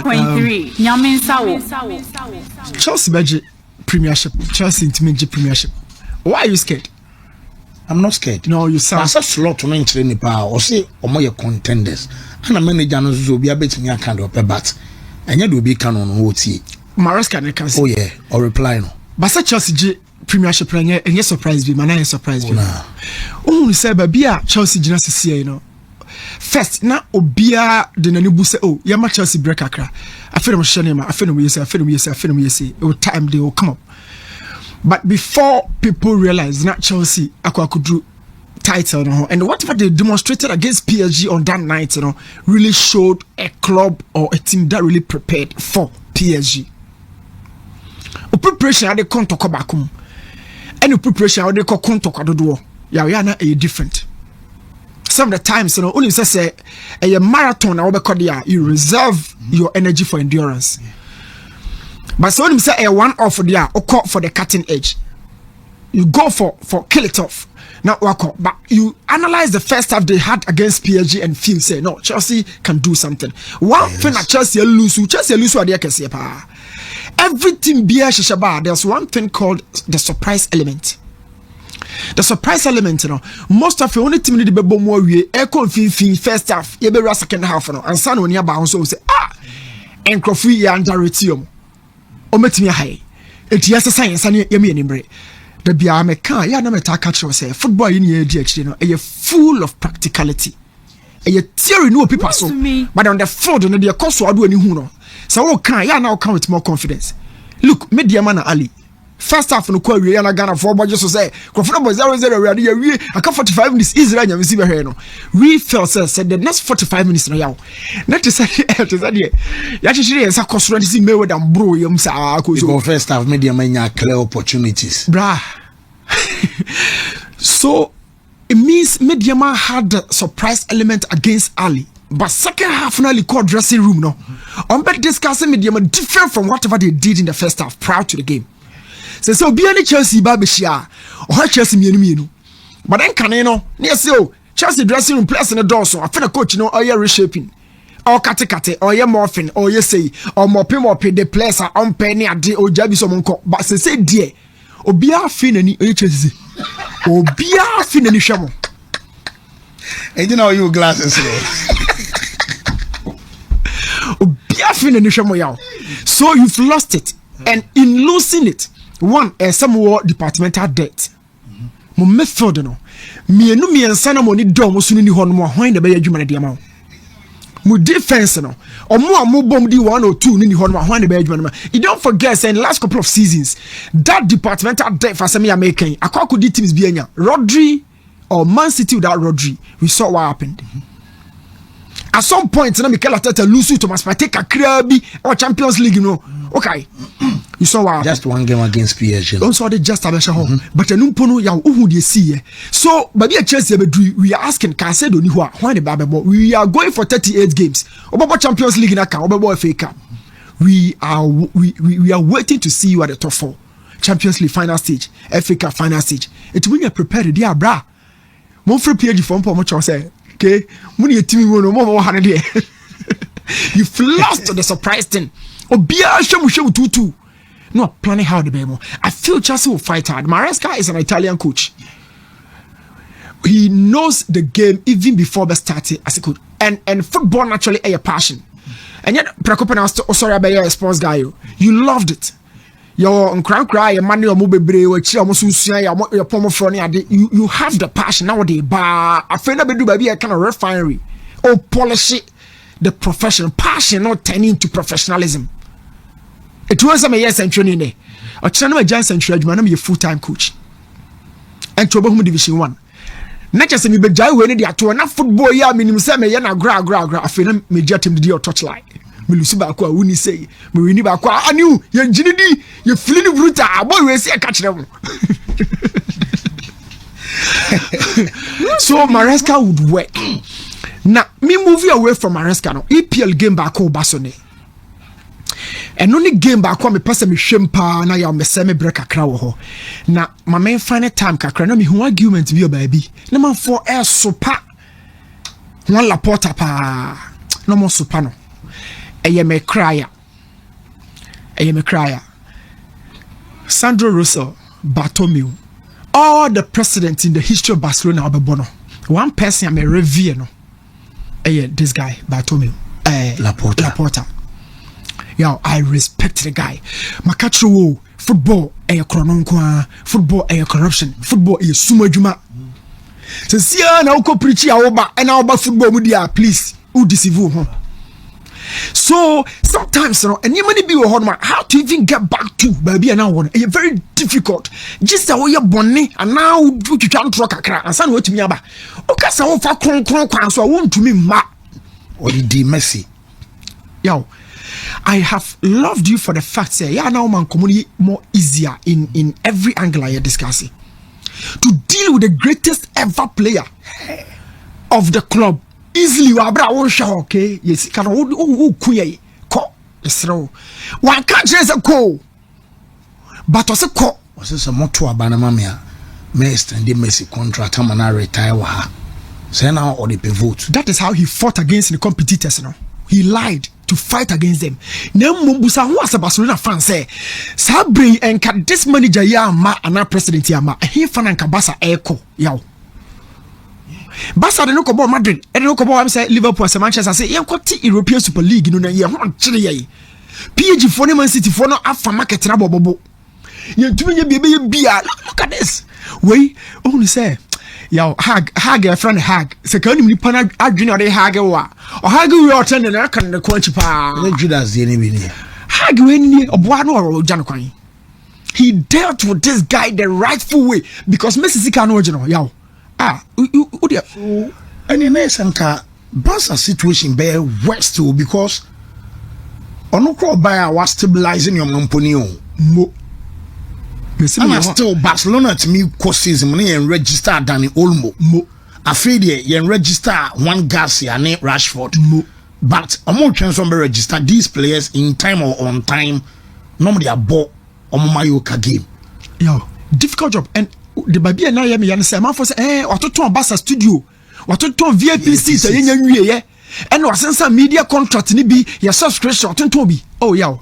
101.3 Nyaminsawo. Chelsea budget Premiership. Chelsea intimate Premiership. Why are you scared? I'm not scared. No, you sound. As a slot on entry ni pa or say omo contenders. And a manager no zo be bet me account up but enya do be can on OT. Maresca ne can say. Oh yeah, or reply no. But Chelsea G Premiership enye surprise be man surprise be. Oh, say ba Chelsea gina sisi you know. First na obia de nani bu say oh ya ma Chelsea break akra. Afere mo hye ma afere mo yesi it will time they will come up. But before people realize that Chelsea could do title, and whatever they demonstrated against PSG on that night, really showed a club or a team that really prepared for PSG. A preparation how they come to come back, and preparation how they come to come do. Yeah, na a different. Some of the times, only say a marathon, you reserve your energy for endurance. But so when you say a one off there or call for the cutting edge, you go for kill it off. Not work out. But you analyze the first half they had against PSG and feel say no, Chelsea can do something. One thing that Chelsea lose what they can say. Everything be shishaba. There's one thing called the surprise element. The surprise element, most of the only team need to be more first half, you be second half, and son when you bounce so say and Crawford under Retium. Ometimi high. It yes science and yemi anymbre. The bia me can ya na meta catch say football in ye DH no e full of practicality. E theory no people so. But on the field no dey course so do ani hu no. So wo kan ya na come with more confidence. Look, media man Ali. First half no kwa wie na Ghana for budget so say comfortable 0-0 ready we aka 45 minutes Israel nya mesi be here no. We felt said the next 45 minutes no yaw. Not to say ya chishire yensa kosoro ndi me with am bro yam sa ko so first half media man nya clear opportunities. Bra. So it means media man had the surprise element against Ali. But second half finally called dressing room no. On bet discussing media man different from whatever they did in the first half prior to the game. So be any Chelsea babeshia or Chelsea mienu. But then can near so Chelsea dressing room place in the door so I feel a coach or you're reshaping or kate or you're morphing or you say or mopping the place are on penny a day or jabby someone call but say dear or be a fin any Chelsea or be a fin any shamo. And you know you glasses or be a fin any shamo yaw. So you've lost it and in losing it. One, some more departmental debt. Mo method no. Mienu miensa na mo ni do mo sunu ni ho no mo hwan na be adwuma na de ma. Mo defense no. Omo bom di 1 or 2 ni ho no hwan na be adwuma na. You don't forget say in the last couple of seasons that departmental debt for some American akwa di teams bi anya. Rodri or Man City without Rodri. We saw what happened. At some point na Mikel Arteta lose to Maspate kakra bi or Champions League no. Okay. You saw what just one game against PSG. Also they just abesha home. But enumpono ya uhu de see. So baby a Chelsea we are asking can say doni ho why the babebo. We are going for 38 games. Obobo Champions League na kan, obobo FA Cup. We are waiting to see you at the top 4. Champions League final stage, FA Cup final stage. It when you prepared there bra. Mo free PSG for mo cho say, okay, money a team no mo 100 there. You've lost the surprise thing. Obia shemu 2-2. No planning how the baby. I feel Chelsea will fight hard. Maresca is an Italian coach. He knows the game even before the starting as a coach. And football naturally a passion. And yet Prekopen sorry about your sports guy. You loved it. Your cry, your money or mobile you have the passion nowadays. But I feel that baby a kind of refinery or polish it. The profession, passion not turning into professionalism. It was a year century ne. A channel a giant century, I'm a full-time coach. And to Oklahoma Division 1. Not just me be jai when they are to enough football ya minimum say me na gra I feel major team the touchline. Me lusi ba kwa wuni say me wini ba kwa anu ye jinidi ye fili bruta boy we say catch them. So Maresca would work. Now, me move away from Maresca no. EPL game back o Barcelona. And only game back me pass me shempa na ya me se me break akra wo ho. Na my main final time kakra na me hu argument bi o baby. Na man for air sopa. One Larpota pa. No more sopa no. me crier. Sandro Rosso, Bartomeu, all the presidents in the history of Barcelona Bono. One person I'm a review no. This guy, Bartomeu. Laporta. Yo, I respect the guy. Makatro football football corruption. Football is sumajuma. So see na uko preach ya oba and oba football mudia please. Who deceive you? So sometimes and you money be how to even get back to baby and now one very difficult. Just a way bonny and now you can truck a crack and son what me aba. Okay, so for kron so I want to me ma or the Messi. Yo, I have loved you for the fact that yeah now man community more easier in every angle I discuss it. To deal with the greatest ever player of the club. Easily wabra won sha okay yes can kuye ko esro one can't just go but also ko was moto abana mamia me extend the Messi contract am na retire wa say now or the pivot. That is how he fought against the competitors no. He lied to fight against them. Na mumbusa who as a Barcelona fan say Sabri and this manager ya ma and president ya ma he fan and kabasa echo yaw Barca de no kobo Madrid e no kobo am say Liverpool as Manchester say yen kwoti European Super League no na ye ho kire ye PSG for no Man City for no afa market na bobo yen tumi ye bia look at this we only say yo hag your friend hag se kan ni pana adwene ode hag wa o hag we o ten na kan na kwanchi pa na Judas ye ni bi ni hag we ni oboa no o jan kwan. He dealt with this guy the rightful way because Messi sika no original yo and in Sanka Barca situation be worse too because ono crowd by was stabilizing your company mo and still Barcelona to me course season money and register Dani Olmo mo afraid ye register one Garcia and Rashford mo but among transfer be register these players in time or on time normally a ball on Mayoka game yo difficult job and the baby na ya me yan say man for say watoton Barca studio watoton VIP seat yenya nwie ye and wasensa media contract ni bi ya subscription watoton bi oh yaw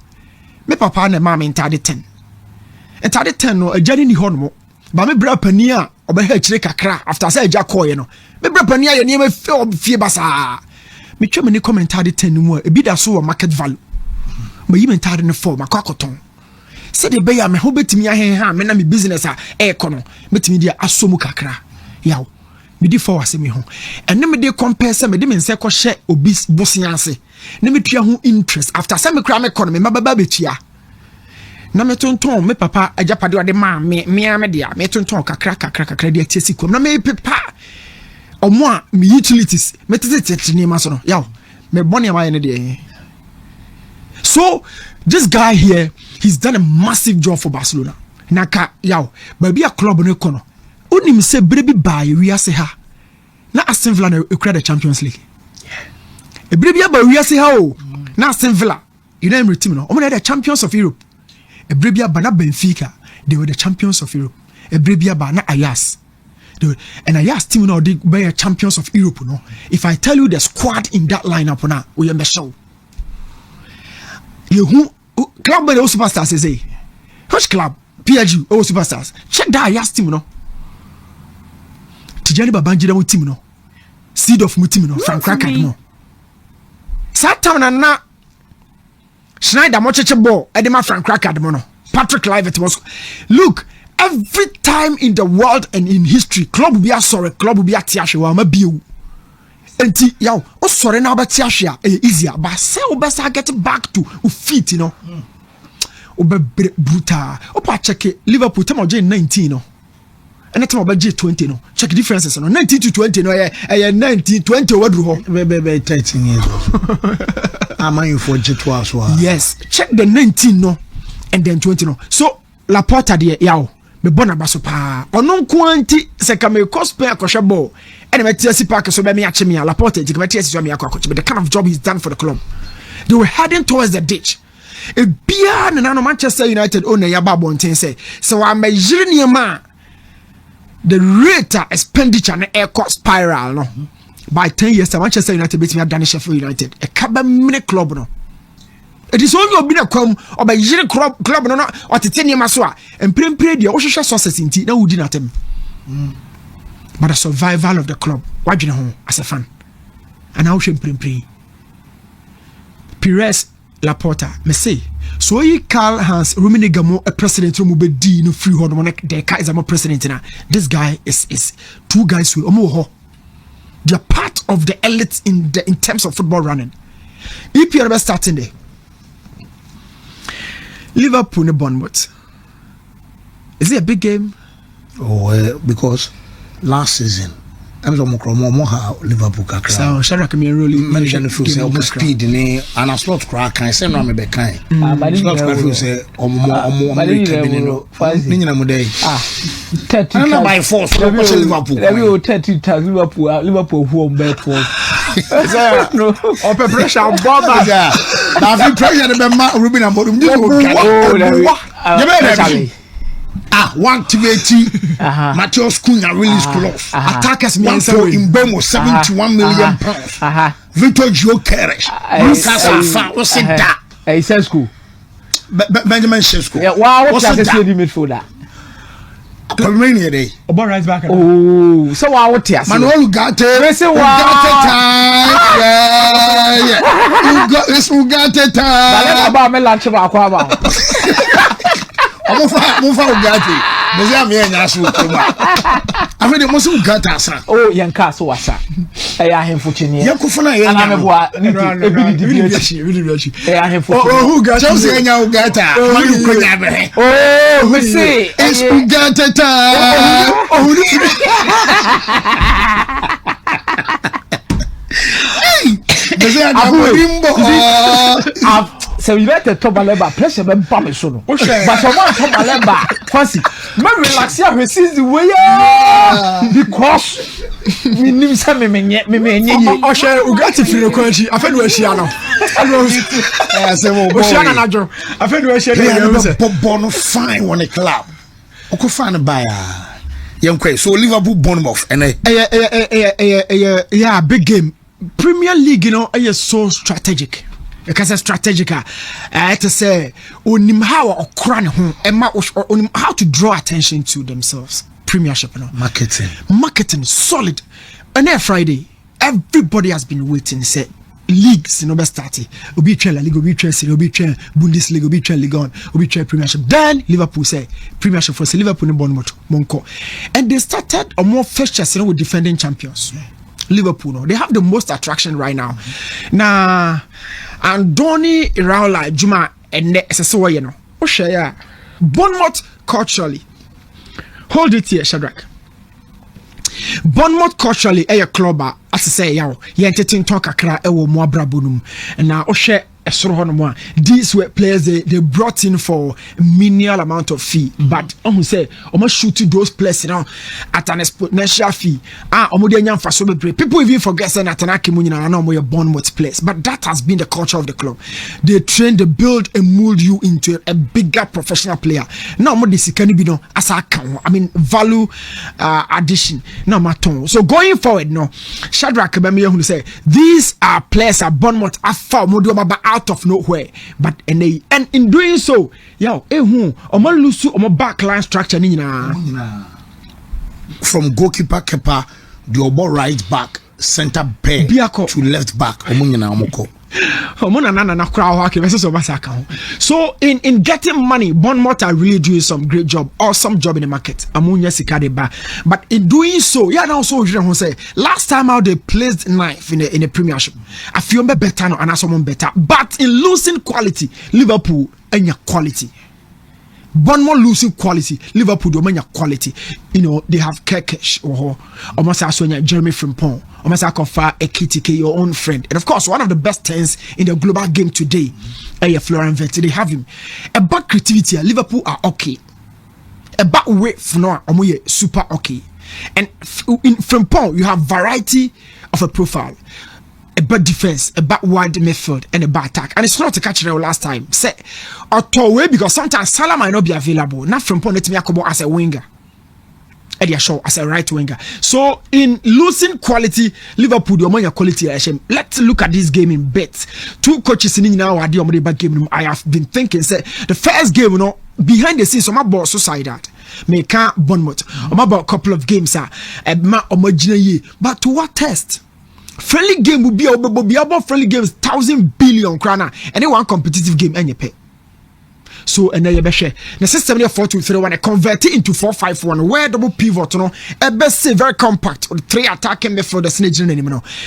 me papa na ma me ntade 10 no ajani ni hono ba me bra pani a oba ha kire kakra after say aja call ye no me bra pani a ye ne ma fie basa me twa me ni commentary 10 mu e bi da so market value ma yi me ntade ne for makoton said the bear me ho betimi ahen me na me business a kono betimi dia asomu kakra yaw me di for wase me ho enne me dey compare say me de me nse ko hye obi bosianse ne me tua ho interest after say me kra me kono me mababa betua na me tonton me papa ajapade ode ma me dia me tonton kakra dia tiesi kom na me pepa omo a me utilities me tete ni ma so no yaw me bone ma ye ne de. So this guy here, he's done a massive job for Barcelona. Naka yaw, baby a club no kono. Unim se brebi buy we ase ha. Na Aston Villa na ekura the Champions League. E brebi ba we ase ha o. Na Aston Villa, you know team no. Omo the champions of Europe. E brebi ba na Benfica, they were the champions of Europe. E brebi ba na Ajax. And Ajax team no they were champions of Europe no. If I tell you the squad in that lineup na, we am show. You who club by the superstars say which club PSG or superstars check that Ajax team no Tijani Babangida mu team no seed of mu team no Frank Rijkaard no Satam na Schneider mo cheche ball edema Frank Rijkaard mo no Patrick Kluivert was look every time in the world and in history club be sorry club be atiahwe wa ma biu enti yaw o sorry na obeti ahwe a easier but say obesa get back to feet you know obe brutal opa check Liverpool time oje 19 no and time obe 20 no check differences no 19 to 20 no 19 20 wadru ho be 13 years am I for J2 as well. Yes, check the 19 no and then 20 no so Laporta de yaw me bona baso pa ono kwanti se ka me cosplay akoshe ball and me TSC park so be me ache me Laporta de me TSC so me akoche but the kind of job he's done for the club they were heading towards the ditch e bia na no Manchester United owner ya babonten say so I measure niema the rate of expenditure na air cost spiral no by 10 years Manchester United beat me at Sheffield United a kaba mini club no It is only obi na kwam oba yire club no no otete niam so a emprempre dia wo hwehwe success inti na wudi natem. But the survival of the club wadwene ho as a fan. And how she emprempre. Pires Laporta me say so yi Karl Hans Rummenigge mo a president mo be di no free hold mo de ka is a president na. This guy is two guys who omo ho. They are part of the elite in terms of football running. EPL be starting there. Liverpool and Bournemouth. Is it a big game? Oh, because last season, I'm so more Liverpool kakra. So Shadrack me really manager no say almost speed ni and a slot crack kan say no me be kan. Slot crack say omo no. Ni nyina mo dey. 30. And by force Liverpool. Every 30,000 Liverpool who on bet for. No, on pressure bomba. Now if pressure the Ruben and Bournemouth you go 120 Matheus Cunha release clause. Attackers me in Bournemouth 71 million pounds. Victor Gyökeres. Lucas Afa what's it that? Hey Sesko. Benjamin Sesko. Yeah, wow, what's that midfielder? Romania day. Oba right back. Oh, so what else? Manuel Ugarte. Ugarte time. About me lunch about kwaba. Mufa Ugarte. Bezi ame nya so kuma. Afi de mo so Ugarte asa. Oh, yanka so wasa. Eh ahemfo chenie. Yakufo na Ana me boa. Eh ahemfo. Oh, Ugarte. Chelsea nya Ugarte. Manu konya be. Oh, we see. It's Ugarte time. Bezi ame so you better top baleba pressure be ba me so no but someone top baleba fancy me relax ya we see the way because me nim say me o share Ugarte free ko chi afa no ahia no say wo share na najo afa no ahia no bono fine one club o ko fan buy yenkwe so Liverpool Bournemouth and yeah big game Premier League you know is so strategic. Because it's strategic, to say, how to draw attention to themselves. Premiership, you know. Marketing, solid. And then Friday, everybody has been waiting. Say leagues, you know, best starting. Obi train La Liga, Obi train Serie, Obi train Bundesliga, Obi train Ligue 1, Obi train Premiership. Then Liverpool say Premiership for Liverpool and Bournemouth, Monco, and they started a more fixtures, you know, with defending champions. Liverpool, no, they have the most attraction right now. Now. Andoni Iraola Juma and SSO, you know. Oh, share Bournemouth culturally. Hold it here, Shadrack. Bournemouth culturally, a club, as I say, you entertain talk akra, ewo mo brabunum. And now, oh, share. These were players they brought in for minimal amount of fee, but who say almost shoot those players you know at an exponential fee. People even forget that Atanaki Munina and more Bournemouth players, but that has been the culture of the club. They train, they build and mold you into a bigger professional player. Now more this can be no as value addition. Now maton. So going forward, no Shadrack Bemia who say these are players at Bournemouth are far more out of nowhere, but and in doing so, omo lose omo backline structure from goalkeeper keeper the obo right back center back to left back so in getting money Bournemouth are really doing some great job, awesome job in the market, but in doing so now so say last time out they placed ninth in the Premiership. I feel better no and someone better, but in losing quality Liverpool and your quality Bournemouth losing quality, Liverpool do quality. You know, they have Kekesh or almost also Jeremy Frimpong, almost Hugo Ekitike, your own friend. And of course, one of the best 10s in the global game today, Florian Wirtz, they have him. About creativity, Liverpool are okay. About weight for now, super okay. And in Frimpong, you have variety of a profile. A bad defense, a bad wide midfield, and a bad attack. And it's not to catch it last time. Say, or way because sometimes Salah might not be available. Not from point me as a winger. Eddie Shaw as a right winger. So in losing quality, Liverpool the amount quality. Let's look at this game in bits. Two coaches in now are the back game. I have been thinking say the first game, behind the scenes, my boss so side that. Make Bournemouth. About a couple of games but to what test? Friendly game will be about friendly games 1,000 billion krana and one competitive game and you pay. So and then you share the system 4-2-3-1 convert it into 4-5-1 where double pivot best very compact or 3 attacking midfielders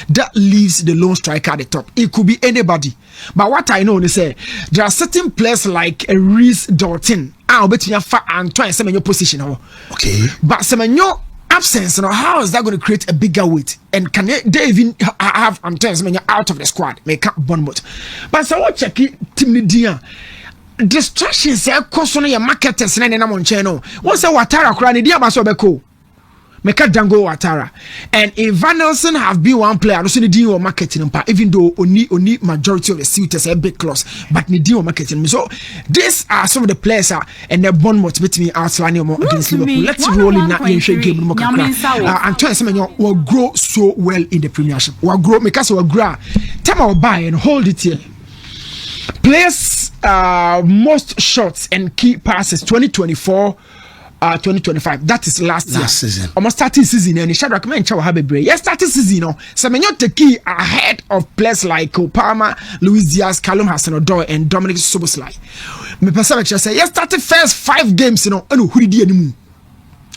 that leaves the lone striker at the top. It could be anybody, but what I know is there are certain players like a Reece Dalton bet you and try and Semenyo position okay, but Semenyo absence how is that going to create a bigger weight and can they even have Antoine Semenyo out of the squad make up Bournemouth but so what check it team Nidia distractions cost on your marketers and then on channel. What's a Watara crying? Dia Basobeko. Make a Dango Watara. And if Van Nelson have been one player, also need your marketing even though only majority of the suitors are big close, but need your marketing. So these are some of the players and they're Bournemouth between outlining more against Liverpool. Let's roll in that game. Antoine Semenyo will grow so well in the Premiership. Will grow because will grow. Time I'll buy and hold it here. Players most shots and key passes 2024-2025 that is last season almost starting season and Shadrack mention have a break yes starting season Semenyo take key ahead of players like Palmer, Luis Diaz, Callum Hudson-Odoi and Dominic Szoboszlai. Me person say yes started first 5 games and who did anymore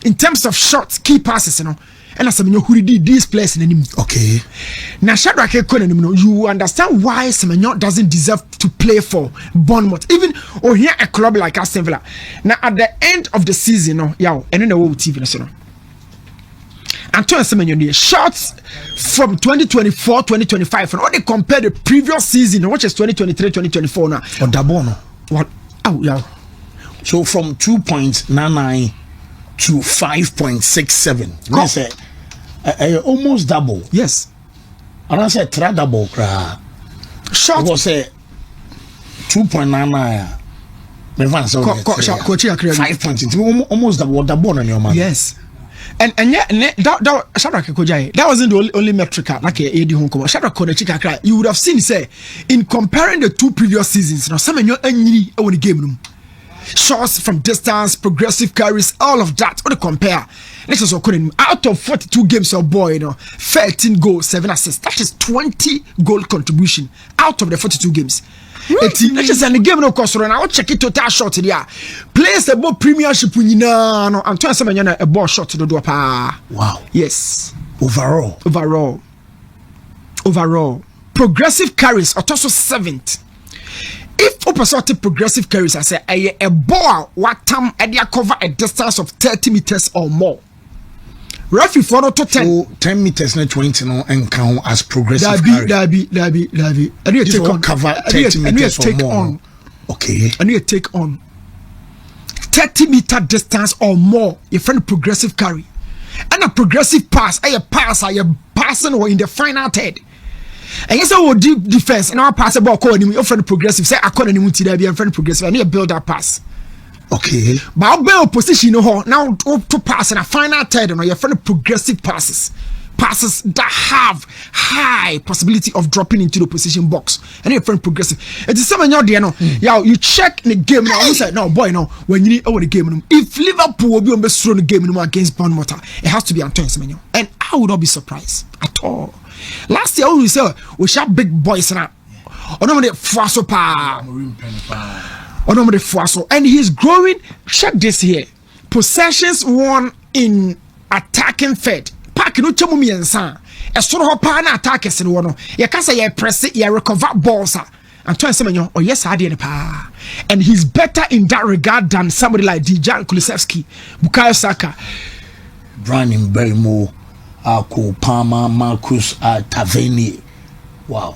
in terms of shots key passes and as Semenyo who did these players in anymore. Okay. Now Shadrack you understand why Semenyo doesn't deserve to play for Bournemouth even or here a club like Aston Villa. Now at the end of the season and then the whole TV Antoine Semenyo shots from 2024-2025 and all they compare the previous season which is 2023-2024 now. Or Dabono. What? Oh yeah. So from 2.99 to 5.67. I said almost double. Yes. And I said double. Short was a 2.99. 5 points. Almost double on your man. Yes. And yeah, that wasn't the only metric like a you would have seen say in comparing the 2 previous seasons now some any game room. Shots from distance, progressive carries, all of that. What to compare? Let's also out of 42 games of 13 goals, 7 assists. That is 20 goal contribution out of the 42 games. Let's just say the game no cost run. I'll check it total shot there. Players about Premiership no. Antoine Semenyo a ball shot to the door. Wow. Yes. Overall. Progressive carries are also 7th. If opposite progressive carries, I say a ball what time idea cover a distance of 30 meters or more. Referee for not to 10. So 10 meters not 20 no and count as progressive carry. That be. And you take on cover 30 meters or more. On. Okay. And you take on 30-meter distance or more. Your friend progressive carry. And a progressive pass. A passing or in the final third. And yes, I will deep defense and our pass about calling me friend progressive. Say I call any to be a friend progressive. I need to build that pass. Okay. But I'll build position now to pass and a final third and your friend progressive passes that have high possibility of dropping into the position box. And your friend progressive. It's the same in your DNA. Yeah, you check the game now. You say no boy no when you need over the game. If Liverpool will be on best thrown the game against Bournemouth, it has to be Antoine Semenyo. And I would not be surprised at all. Last year we said we shot big boys now. And he's growing. Check this here. Possessions won in attacking third. Park no chamu miensa. E soro ho pa na attackers no no. Ye kasa ye press ye recover balls. Antoine Semenyo yes ade ne pa. And he's better in that regard than somebody like Dejan Kulusevski, Bukayo Saka, Brian Mbeumo, Palmer, Marcus Tavernier. Wow.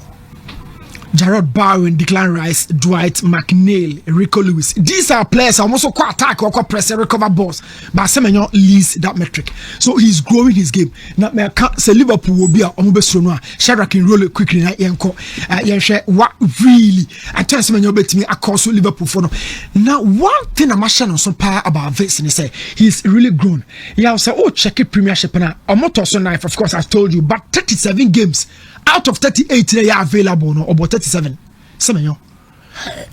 Jarrod Bowen, Declan Rice, Dwight McNeil, Rico Lewis. These are players who also quite attack or press and recover balls. But Semenyo leads that metric. So he's growing his game. Now, I can't say Liverpool will be a Omobesronwa. Shadrack can roll it quickly. What really? I tell Semenyo bet me across Liverpool for no. Now, one thing I'm asking on some power about Vince and say he's really grown. Yeah, I'll say, oh, check it Premiership now. I'm not also knife, of course, I've told you, but 37 games. Out of 38 they are available, no, about 37. Semenyo,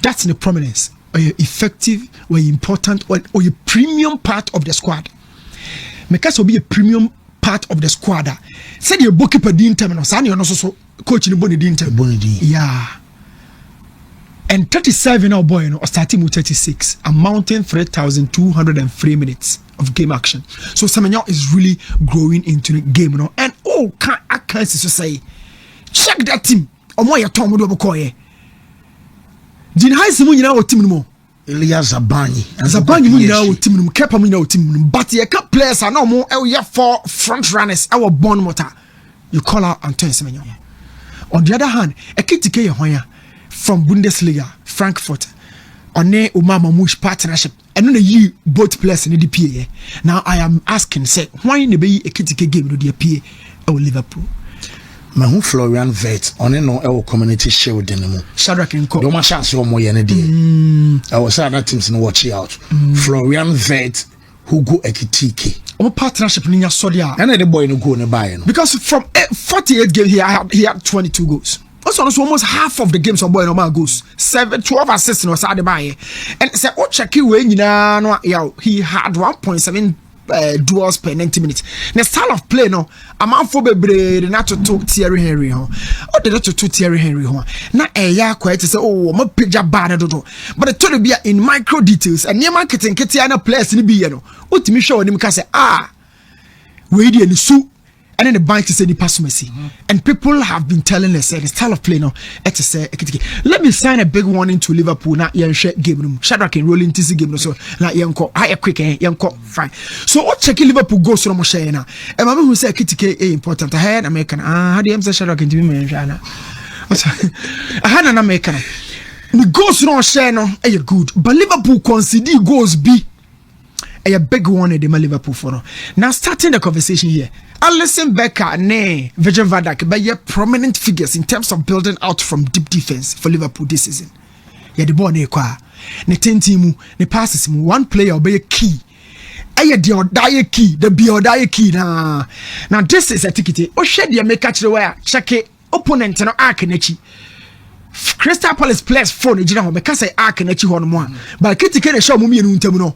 that's in the prominence. Or you're effective, or you're important, or you're premium part of the squad. Because will be a premium part of the squad. Said your bookkeeper didn't tell me, you're not so coach in the body didn't tell me. Yeah. And 37 now, boy, or starting with 36, amounting 3,203 minutes of game action. So Semenyo is really growing into the game, you know. And I can't say. Check that team. Omo ya Tom do bokoye. Din Heise mu nyina wo team no mo. Elias Zabanyi mu nyina wo team no mo. Kepa mu nyina wo team no. But ye ka players are no mo e for front runners our Bournemouth. You call out Antoine Semenyo. On the other hand, Ekitike ye hwan ya from Bundesliga, Frankfurt. One Umama Mush partnership. And then you both players in the PA. Now I am asking, say, why in the be Ekitike game to the PA or Liverpool? Mahu Florian Vert on no community shield in the Shadrack and Co. Don't my chance or more than a day. I was at that teams and watch out. Florian Vert, Hugo Ekitike. Our partnership in your Sodia. And the boy no go in buy. Because from 48 games he had 22 goals. Also almost half of the games on boy normal goals. 12 assists was at the buy. And say oh check you when he had 1.7 duels per 90 minutes. The style of play no amount for bebre not to talk Thierry Henry ho. Or the not to Thierry Henry ho. Na ya quite to say oh my picture bad do. But it told be in micro details and near marketing Ketiana players in be no. Ultimate show them can say we dey su and then the bank to say the pass mercy. And people have been telling us the style of play now. Let me sign a big warning to Liverpool. Now you share game room. Shadrack and rolling TC game no so like you high quick fine. So what check Liverpool goes from share now. And mama who say Ekitike important. I had American. How do you say Shadrack into me? I had an American. The goals no share no good. But Liverpool concede goals be a big one at the Liverpool for now. Now starting the conversation here. Alisson Becker, Virgil van Dijk, but yet prominent figures in terms of building out from deep defense for Liverpool this season. Yeah, the ball ne team, ne passes mu. One player will be a key. The key, the be key. Now this is a ticket. Oh, shed your make catch the wire. Check it. Opponent no Arkenechi. Crystal Palace players phone. Because I Arkenechi one more. But Ekitike show mumi no ntemu no.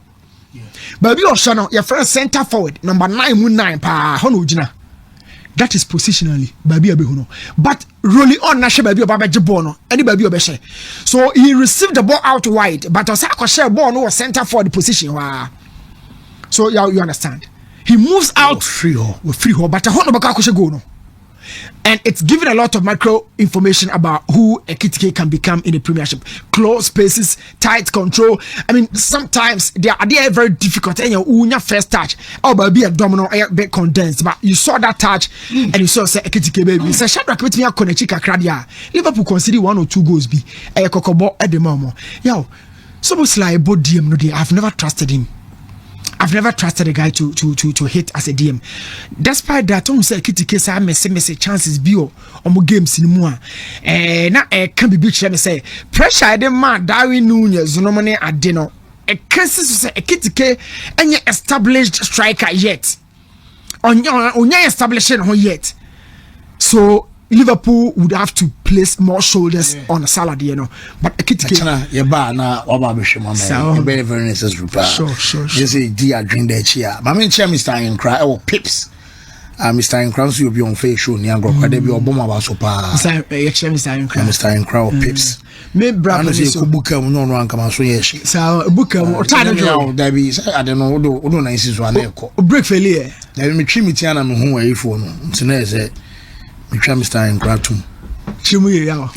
Baby Oshano, your first center forward, number 9 pa honojina. That is positionally baby abehuno. But rolling on nashe baby obabejibono, any baby obeshe. So he received the ball out wide, but Osaka share ball no center forward position. So you understand. He moves out free hole, but a hono baka go no. And it's given a lot of macro information about who Ekitike can become in the Premiership. Close spaces, tight control. I mean, sometimes they are very difficult. And your first touch, be a domino, a bit condensed. But you saw that touch, and you saw Ekitike baby. So Shadrack with me a Konechika Kradia. Liverpool consider 1 or 2 goals be a Kokobo at the moment. Yo, so much like about DM no day. I've never trusted him. I've never trusted a guy to hit as a DM. Despite that, I say Ekitike say messy chances be on more games in more. Na can be beach let me say pressure the man Darwin Nunez no money adeno. A cases say Ekitike any established striker yet. Onya establishing yet. So Liverpool would have to place more shoulders on a salad, you know. But Ekitike very, very necessary. Sure. You say, dear, drink that cheer. But I mean, Mr. Inkra or Pips. Mr. Inkra will be on face show. Niangro, there be a bomb about so far. Mr. Inkra or Pips. Me brother, so book no one come out so yes. So book or time there be I don't know. Don't nice is one echo. Break failure. There be Chimitiana who are phone. Mr. Inkra too. Chimu ya.